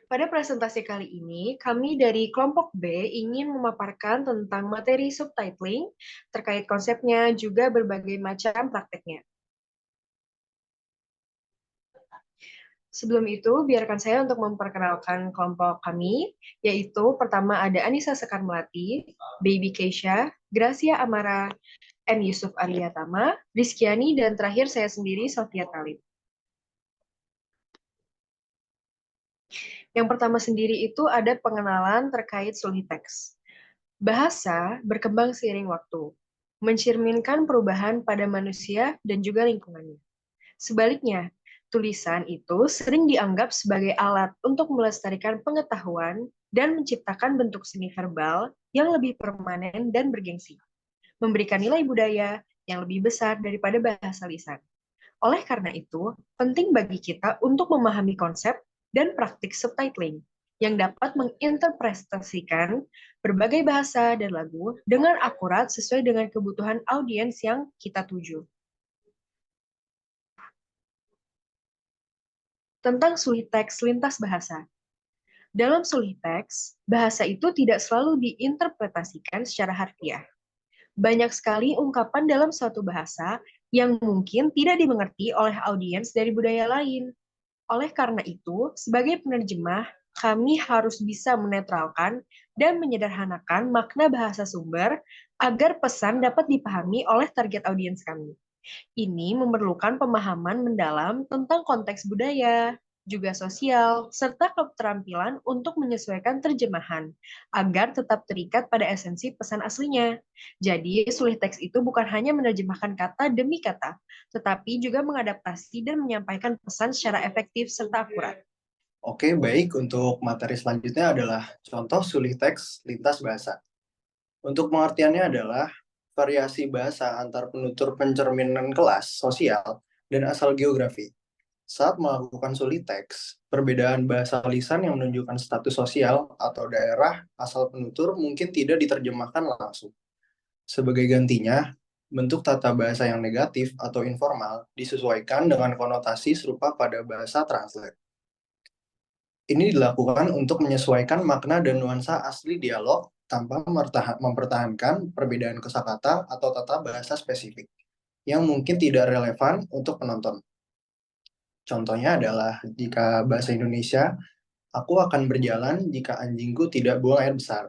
Pada presentasi kali ini, kami dari kelompok B ingin memaparkan tentang materi subtitling, terkait konsepnya, juga berbagai macam prakteknya. Sebelum itu, biarkan saya untuk memperkenalkan kelompok kami, yaitu pertama ada Anissa Sekar Melati, Baby Keisha, Gracia Amara, M. Yusuf Aryatama, Rizkyani, dan terakhir saya sendiri, Sofia Talib. Yang pertama sendiri itu ada pengenalan terkait Sulitex. Bahasa berkembang seiring waktu, mencerminkan perubahan pada manusia dan juga lingkungannya. Sebaliknya, tulisan itu sering dianggap sebagai alat untuk melestarikan pengetahuan dan menciptakan bentuk seni verbal yang lebih permanen dan bergengsi, memberikan nilai budaya yang lebih besar daripada bahasa lisan. Oleh karena itu, penting bagi kita untuk memahami konsep dan praktik subtitling yang dapat menginterpretasikan berbagai bahasa dan lagu dengan akurat sesuai dengan kebutuhan audiens yang kita tuju. Tentang Sulitex lintas bahasa. Dalam Sulitex, bahasa itu tidak selalu diinterpretasikan secara harfiah. Banyak sekali ungkapan dalam suatu bahasa yang mungkin tidak dimengerti oleh audiens dari budaya lain. Oleh karena itu, sebagai penerjemah, kami harus bisa menetralkan dan menyederhanakan makna bahasa sumber agar pesan dapat dipahami oleh target audiens kami. Ini memerlukan pemahaman mendalam tentang konteks budaya, juga sosial, serta keterampilan untuk menyesuaikan terjemahan, agar tetap terikat pada esensi pesan aslinya. Jadi, sulih teks itu bukan hanya menerjemahkan kata demi kata, tetapi juga mengadaptasi dan menyampaikan pesan secara efektif serta akurat. Oke, baik. Untuk materi selanjutnya adalah contoh sulih teks lintas bahasa. Untuk pengertiannya adalah variasi bahasa antar penutur pencerminan kelas, sosial, dan asal geografi. Saat melakukan sulih teks, perbedaan bahasa lisan yang menunjukkan status sosial atau daerah asal penutur mungkin tidak diterjemahkan langsung. Sebagai gantinya, bentuk tata bahasa yang negatif atau informal disesuaikan dengan konotasi serupa pada bahasa translate. Ini dilakukan untuk menyesuaikan makna dan nuansa asli dialog tanpa mempertahankan perbedaan kosakata atau tata bahasa spesifik yang mungkin tidak relevan untuk penonton. Contohnya adalah jika bahasa Indonesia, aku akan berjalan jika anjingku tidak buang air besar.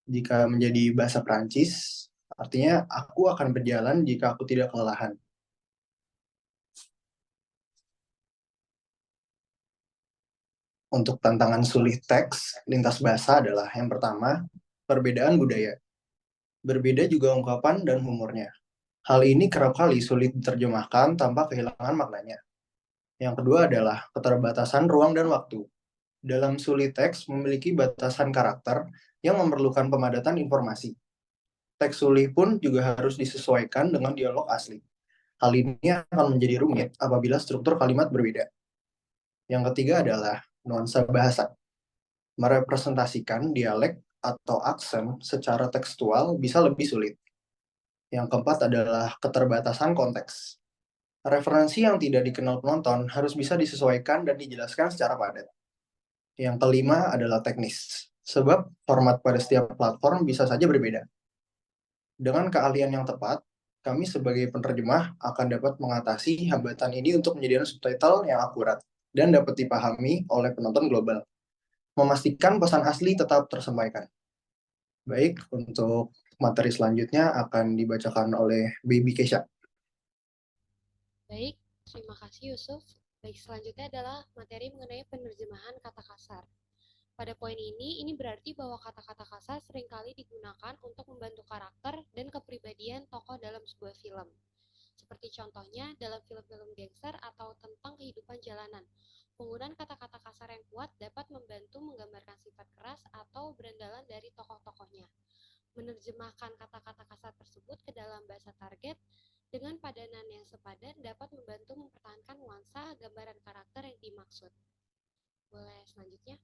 Jika menjadi bahasa Prancis, artinya aku akan berjalan jika aku tidak kelelahan. Untuk tantangan sulit teks lintas bahasa adalah yang pertama, perbedaan budaya. Berbeda juga ungkapan dan humornya. Hal ini kerap kali sulit diterjemahkan tanpa kehilangan maknanya. Yang kedua adalah keterbatasan ruang dan waktu. Dalam sulit teks memiliki batasan karakter yang memerlukan pemadatan informasi. Teks sulih pun juga harus disesuaikan dengan dialog asli. Hal ini akan menjadi rumit apabila struktur kalimat berbeda. Yang ketiga adalah nuansa bahasa. Merepresentasikan dialek atau aksen secara tekstual bisa lebih sulit. Yang keempat adalah keterbatasan konteks. Referensi yang tidak dikenal penonton harus bisa disesuaikan dan dijelaskan secara padat. Yang kelima adalah teknis, sebab format pada setiap platform bisa saja berbeda. Dengan keahlian yang tepat, kami sebagai penerjemah akan dapat mengatasi hambatan ini untuk menyediakan subtitle yang akurat dan dapat dipahami oleh penonton global, memastikan pesan asli tetap tersampaikan. Baik, untuk materi selanjutnya akan dibacakan oleh Baby Kesha. Baik, terima kasih Yusuf. Baik, selanjutnya adalah materi mengenai penerjemahan kata kasar. Pada poin ini berarti bahwa kata-kata kasar seringkali digunakan untuk membantu karakter dan kepribadian tokoh dalam sebuah film. Seperti contohnya dalam film-film gangster atau tentang kehidupan jalanan. Penggunaan kata-kata kasar yang kuat dapat membantu menggambarkan sifat keras atau berandalan dari tokoh-tokohnya. Menerjemahkan kata-kata kasar tersebut ke dalam bahasa target dengan padanan yang sepadan dapat membantu mempertahankan nuansa gambaran karakter yang dimaksud. Boleh selanjutnya?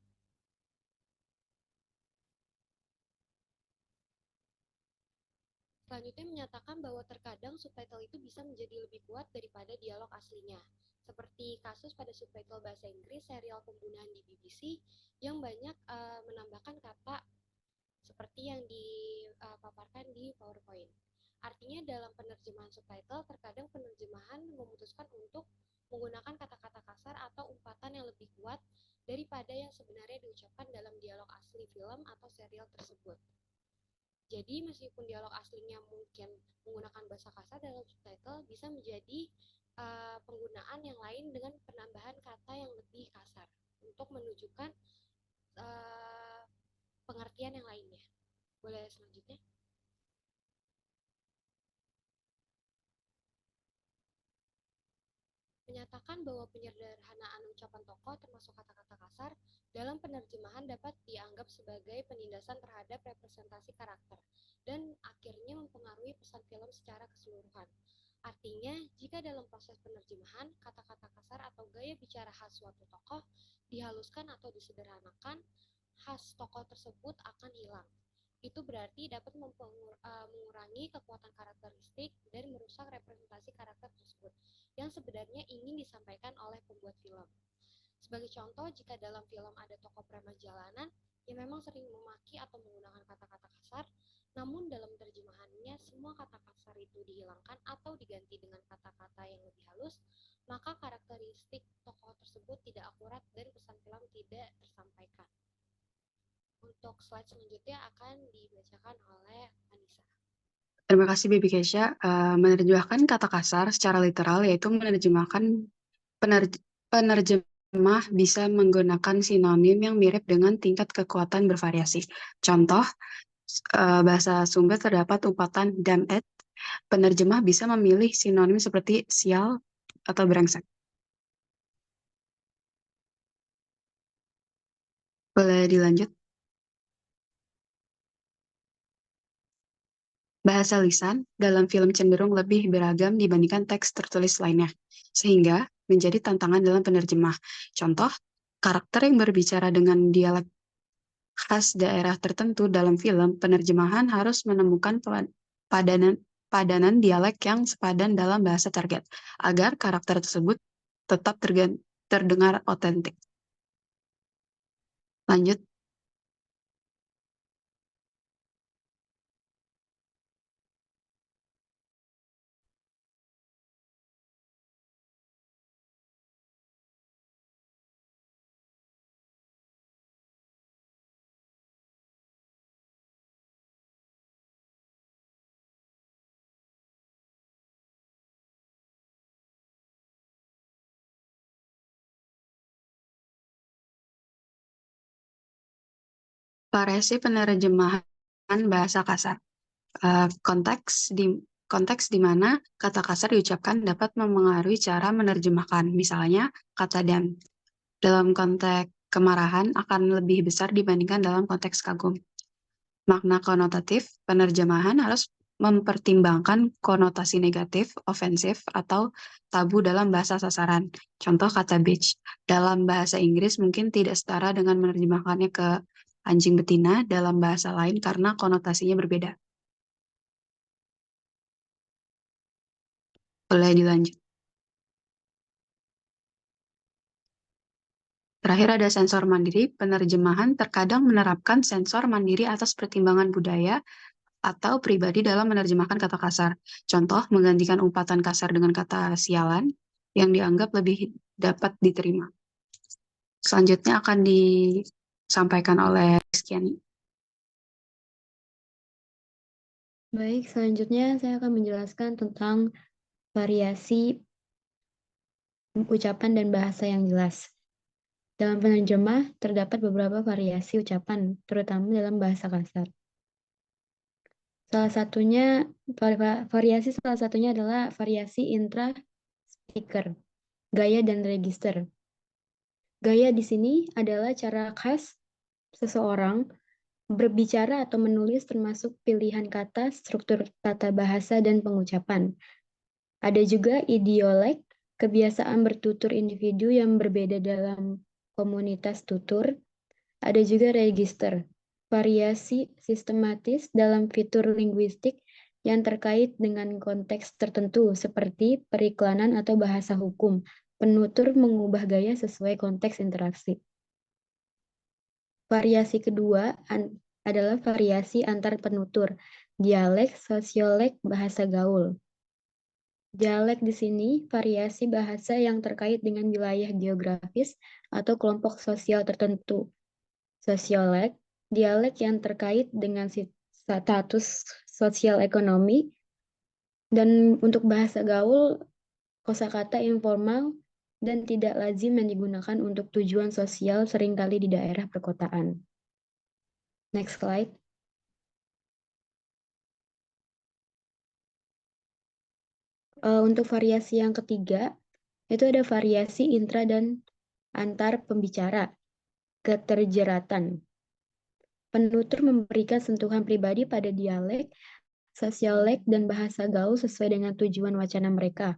Selanjutnya menyatakan bahwa terkadang subtitle itu bisa menjadi lebih kuat daripada dialog aslinya. Seperti kasus pada subtitle bahasa Inggris serial pembunuhan di BBC yang banyak menambahkan kata seperti yang dipaparkan di PowerPoint. Artinya dalam penerjemahan subtitle, terkadang penerjemahan memutuskan untuk menggunakan kata-kata kasar atau umpatan yang lebih kuat daripada yang sebenarnya diucapkan dalam dialog asli film atau serial tersebut. Jadi meskipun dialog aslinya mungkin menggunakan bahasa kasar, dalam subtitle bisa menjadi penggunaan yang lain dengan penambahan kata yang lebih kasar untuk menunjukkan pengertian yang lainnya. Boleh selanjutnya? Menyatakan bahwa penyederhanaan ucapan tokoh termasuk kata-kata kasar dalam penerjemahan dapat dianggap sebagai penindasan terhadap representasi karakter dan akhirnya mempengaruhi pesan film secara keseluruhan. Artinya, jika dalam proses penerjemahan, kata-kata kasar atau gaya bicara khas suatu tokoh dihaluskan atau disederhanakan, khas tokoh tersebut akan hilang. Itu berarti dapat mengurangi kekuatan karakteristik dan merusak representasi karakter tersebut yang sebenarnya ingin disampaikan oleh pembuat film. Sebagai contoh, jika dalam film ada tokoh preman jalanan yang memang sering memaki atau menggunakan kata-kata kasar, namun dalam terjemahannya semua kata kasar itu dihilangkan atau diganti dengan kata-kata yang lebih halus, maka karakteristik tokoh tersebut tidak akurat dan pesan film tidak tersampaikan. Untuk slide selanjutnya akan dibacakan oleh Anissa. Terima kasih Baby Kesha. Menerjemahkan kata kasar secara literal yaitu menerjemahkan penerjemah bisa menggunakan sinonim yang mirip dengan tingkat kekuatan bervariasi. Contoh, bahasa sumber terdapat umpatan damn it. Penerjemah bisa memilih sinonim seperti sial atau brengsek. Boleh dilanjut? Bahasa lisan dalam film cenderung lebih beragam dibandingkan teks tertulis lainnya, sehingga menjadi tantangan dalam penerjemah. Contoh, karakter yang berbicara dengan dialek khas daerah tertentu dalam film, penerjemahan harus menemukan padanan dialek yang sepadan dalam bahasa target, agar karakter tersebut tetap terdengar otentik. Lanjut. Variasi penerjemahan bahasa kasar. Konteks di mana kata kasar diucapkan dapat memengaruhi cara menerjemahkan. Misalnya, kata damn dalam konteks kemarahan akan lebih besar dibandingkan dalam konteks kagum. Makna konotatif, penerjemahan harus mempertimbangkan konotasi negatif, ofensif, atau tabu dalam bahasa sasaran. Contoh kata bitch. Dalam bahasa Inggris mungkin tidak setara dengan menerjemahkannya ke anjing betina dalam bahasa lain karena konotasinya berbeda. Boleh dilanjut. Terakhir ada sensor mandiri. Penerjemahan terkadang menerapkan sensor mandiri atas pertimbangan budaya atau pribadi dalam menerjemahkan kata kasar. Contoh, menggantikan umpatan kasar dengan kata sialan yang dianggap lebih dapat diterima. Selanjutnya akan disampaikan oleh Rizkyani. Baik, selanjutnya saya akan menjelaskan tentang variasi ucapan dan bahasa yang jelas. Dalam penerjemah, terdapat beberapa variasi ucapan, terutama dalam bahasa kasar. Variasi salah satunya adalah variasi intra-speaker, gaya dan register. Gaya di sini adalah cara khas seseorang berbicara atau menulis termasuk pilihan kata, struktur tata bahasa, dan pengucapan. Ada juga idiolek, kebiasaan bertutur individu yang berbeda dalam komunitas tutur. Ada juga register, variasi sistematis dalam fitur linguistik yang terkait dengan konteks tertentu seperti periklanan atau bahasa hukum Penutur mengubah gaya sesuai konteks interaksi. Variasi kedua adalah variasi antar penutur, dialek, sosiolek, bahasa gaul. Dialek di sini variasi bahasa yang terkait dengan wilayah geografis atau kelompok sosial tertentu. Sosiolek, dialek yang terkait dengan status sosial ekonomi. Dan untuk bahasa gaul, kosakata informal dan tidak lazim yang digunakan untuk tujuan sosial seringkali di daerah perkotaan. Next slide. Untuk variasi yang ketiga, itu ada variasi intra dan antar pembicara, keterjeratan. Penutur memberikan sentuhan pribadi pada dialek, sosiolek, dan bahasa gaul sesuai dengan tujuan wacana mereka.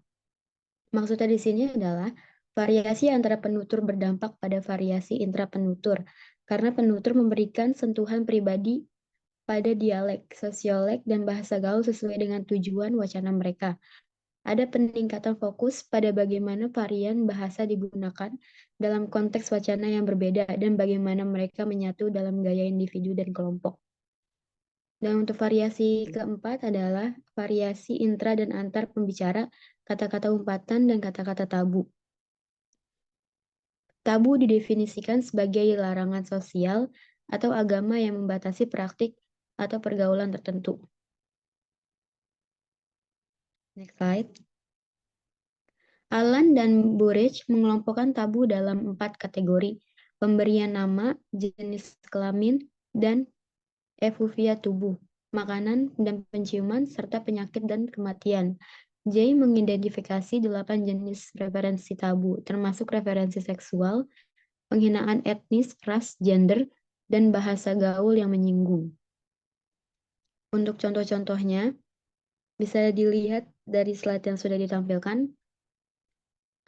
Maksudnya di sini adalah variasi antara penutur berdampak pada variasi intrapenutur, karena penutur memberikan sentuhan pribadi pada dialek, sosiolek, dan bahasa gaul sesuai dengan tujuan wacana mereka. Ada peningkatan fokus pada bagaimana varian bahasa digunakan dalam konteks wacana yang berbeda dan bagaimana mereka menyatu dalam gaya individu dan kelompok. Dan untuk variasi keempat adalah variasi intra dan antar pembicara, kata-kata umpatan, dan kata-kata tabu. Tabu didefinisikan sebagai larangan sosial atau agama yang membatasi praktik atau pergaulan tertentu. Next slide. Alan dan Burrage mengelompokkan tabu dalam 4 kategori: pemberian nama, jenis kelamin, dan efluvia tubuh, makanan dan penciuman, serta penyakit dan kematian. Jay mengidentifikasi 8 jenis referensi tabu, termasuk referensi seksual, penghinaan etnis, ras, gender, dan bahasa gaul yang menyinggung. Untuk contoh-contohnya, bisa dilihat dari slide yang sudah ditampilkan.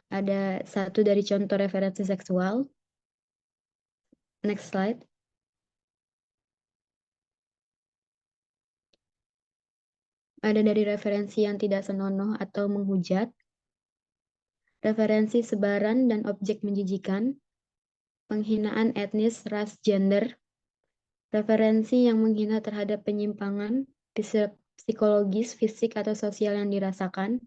Ada satu dari contoh referensi seksual. Next slide. Ada dari referensi yang tidak senonoh atau menghujat, referensi sebaran dan objek menjijikan, penghinaan etnis, ras, gender, referensi yang menghina terhadap penyimpangan psikologis, fisik, atau sosial yang dirasakan.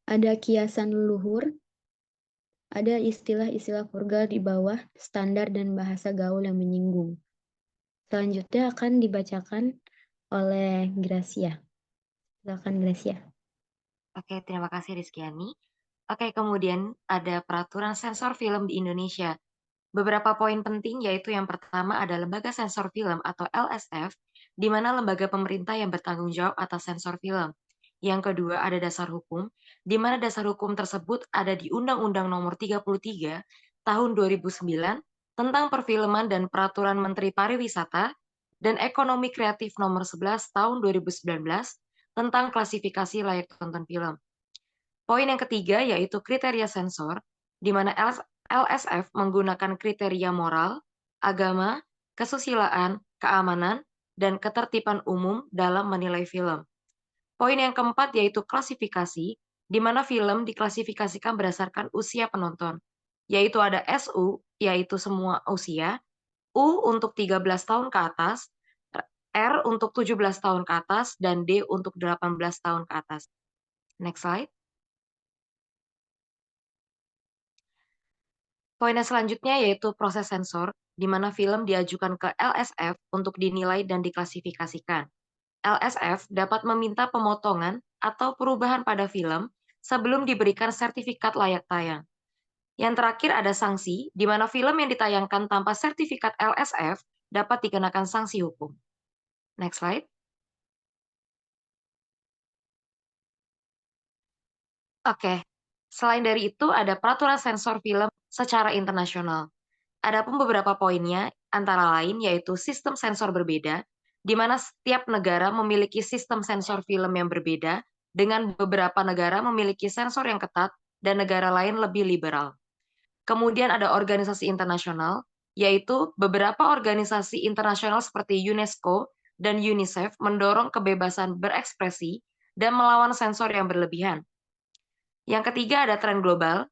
Ada kiasan leluhur, ada istilah-istilah vulgar di bawah standar dan bahasa gaul yang menyinggung. Selanjutnya akan dibacakan oleh Gracia. Silakan Gracia. Oke, terima kasih Rizkyani. Oke, kemudian ada peraturan sensor film di Indonesia. Beberapa poin penting yaitu yang pertama ada Lembaga Sensor Film atau LSF, di mana lembaga pemerintah yang bertanggung jawab atas sensor film. Yang kedua ada dasar hukum, di mana dasar hukum tersebut ada di Undang-Undang Nomor 33 Tahun 2009 tentang Perfilman dan Peraturan Menteri Pariwisata dan Ekonomi Kreatif Nomor 11 Tahun 2019 tentang klasifikasi layak tonton film. Poin yang ketiga yaitu kriteria sensor, di mana LSF menggunakan kriteria moral, agama, kesusilaan, keamanan, dan ketertiban umum dalam menilai film. Poin yang keempat yaitu klasifikasi, di mana film diklasifikasikan berdasarkan usia penonton, yaitu ada SU, yaitu semua usia, U untuk 13 tahun ke atas, R untuk 17 tahun ke atas, dan D untuk 18 tahun ke atas. Next slide. Poin yang selanjutnya yaitu proses sensor, di mana film diajukan ke LSF untuk dinilai dan diklasifikasikan. LSF dapat meminta pemotongan atau perubahan pada film sebelum diberikan sertifikat layak tayang. Yang terakhir ada sanksi, di mana film yang ditayangkan tanpa sertifikat LSF dapat dikenakan sanksi hukum. Next slide. Oke, selain dari itu ada peraturan sensor film secara internasional. Adapun beberapa poinnya, antara lain yaitu sistem sensor berbeda, di mana setiap negara memiliki sistem sensor film yang berbeda, dengan beberapa negara memiliki sensor yang ketat dan negara lain lebih liberal. Kemudian ada organisasi internasional, yaitu beberapa organisasi internasional seperti UNESCO dan UNICEF mendorong kebebasan berekspresi dan melawan sensor yang berlebihan, Yang ketiga ada tren global.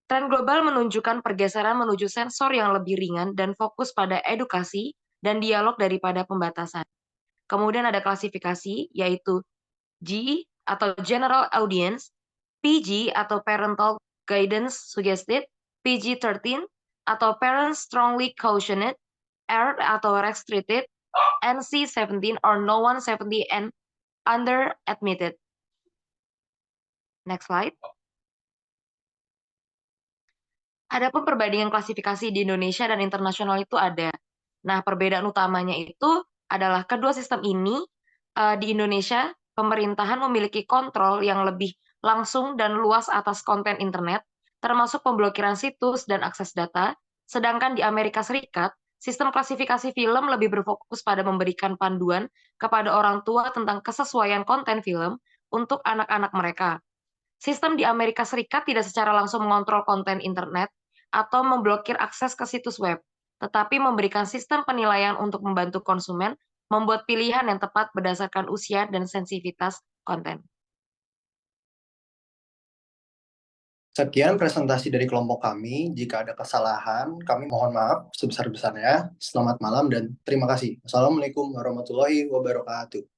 Tren global menunjukkan pergeseran menuju sensor yang lebih ringan dan fokus pada edukasi dan dialog daripada pembatasan. Kemudian ada klasifikasi, yaitu G atau General Audience, PG atau Parental Guidance Suggested, PG-13 atau Parents Strongly Cautioned, R atau Restricted, NC-17 or No one 70 and under admitted. Next slide. Adapun perbandingan klasifikasi di Indonesia dan internasional itu ada. Nah, perbedaan utamanya itu adalah kedua sistem ini di Indonesia, pemerintahan memiliki kontrol yang lebih langsung dan luas atas konten internet, termasuk pemblokiran situs dan akses data, sedangkan di Amerika Serikat, sistem klasifikasi film lebih berfokus pada memberikan panduan kepada orang tua tentang kesesuaian konten film untuk anak-anak mereka. Sistem di Amerika Serikat tidak secara langsung mengontrol konten internet atau memblokir akses ke situs web, tetapi memberikan sistem penilaian untuk membantu konsumen membuat pilihan yang tepat berdasarkan usia dan sensitivitas konten. Sekian presentasi dari kelompok kami. Jika ada kesalahan, kami mohon maaf sebesar-besarnya. Selamat malam dan terima kasih. Assalamualaikum warahmatullahi wabarakatuh.